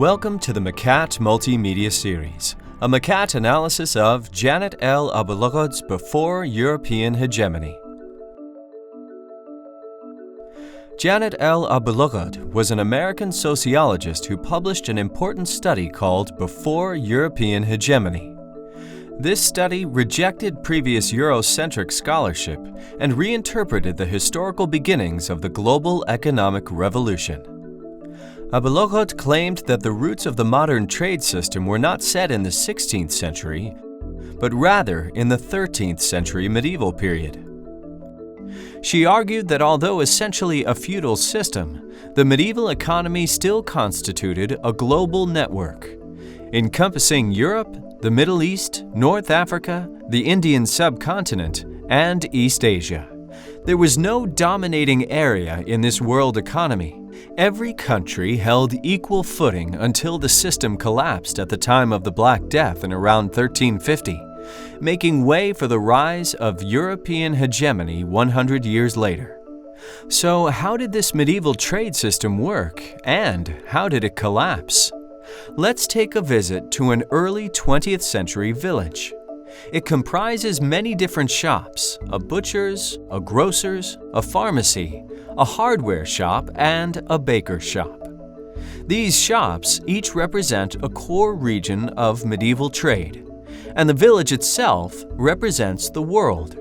Welcome to the Macat multimedia series, a Macat analysis of Janet L. Abu-Lughod's Before European Hegemony. Janet L. Abu-Lughod was an American sociologist who published an important study called Before European Hegemony. This study rejected previous Eurocentric scholarship and reinterpreted the historical beginnings of the global economic revolution. Abu-Lughod claimed that the roots of the modern trade system were not set in the 16th century, but rather in the 13th century medieval period. She argued that although essentially a feudal system, the medieval economy still constituted a global network, encompassing Europe, the Middle East, North Africa, the Indian subcontinent, and East Asia. There was no dominating area in this world economy. Every country held equal footing until the system collapsed at the time of the Black Death in around 1350, making way for the rise of European hegemony 100 years later. So how did this medieval trade system work, and how did it collapse? Let's take a visit to an early 20th century village. It comprises many different shops, a butcher's, a grocer's, a pharmacy, a hardware shop, and a baker's shop. These shops each represent a core region of medieval trade, and the village itself represents the world.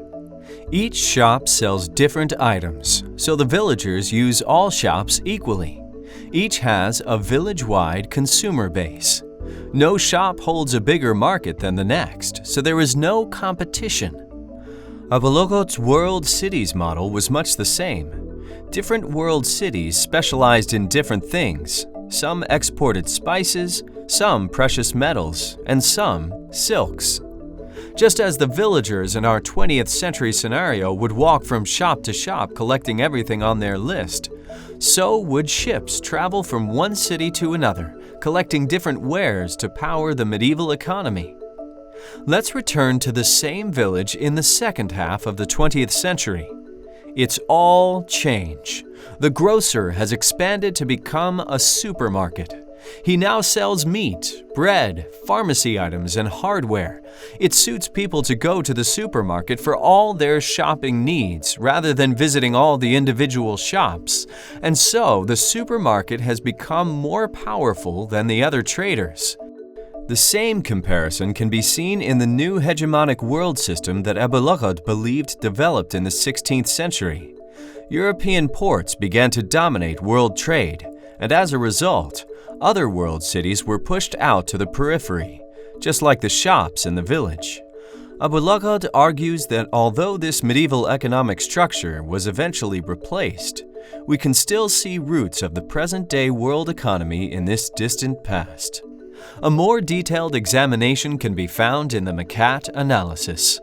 Each shop sells different items, so the villagers use all shops equally. Each has a village-wide consumer base. No shop holds a bigger market than the next, so there is no competition. Abu-Lughod's world cities model was much the same. Different world cities specialized in different things. Some exported spices, some precious metals, and some silks. Just as the villagers in our 20th century scenario would walk from shop to shop collecting everything on their list, so would ships travel from one city to another, collecting different wares to power the medieval economy. Let's return to the same village in the second half of the 20th century. It's all change. The grocer has expanded to become a supermarket. He now sells meat, bread, pharmacy items, and hardware. It suits people to go to the supermarket for all their shopping needs rather than visiting all the individual shops, and so the supermarket has become more powerful than the other traders. The same comparison can be seen in the new hegemonic world system that Abu-Lughod believed developed in the 16th century. European ports began to dominate world trade, and as a result, other world cities were pushed out to the periphery, just like the shops in the village. Abu-Lughod argues that although this medieval economic structure was eventually replaced, we can still see roots of the present-day world economy in this distant past. A more detailed examination can be found in the Macat analysis.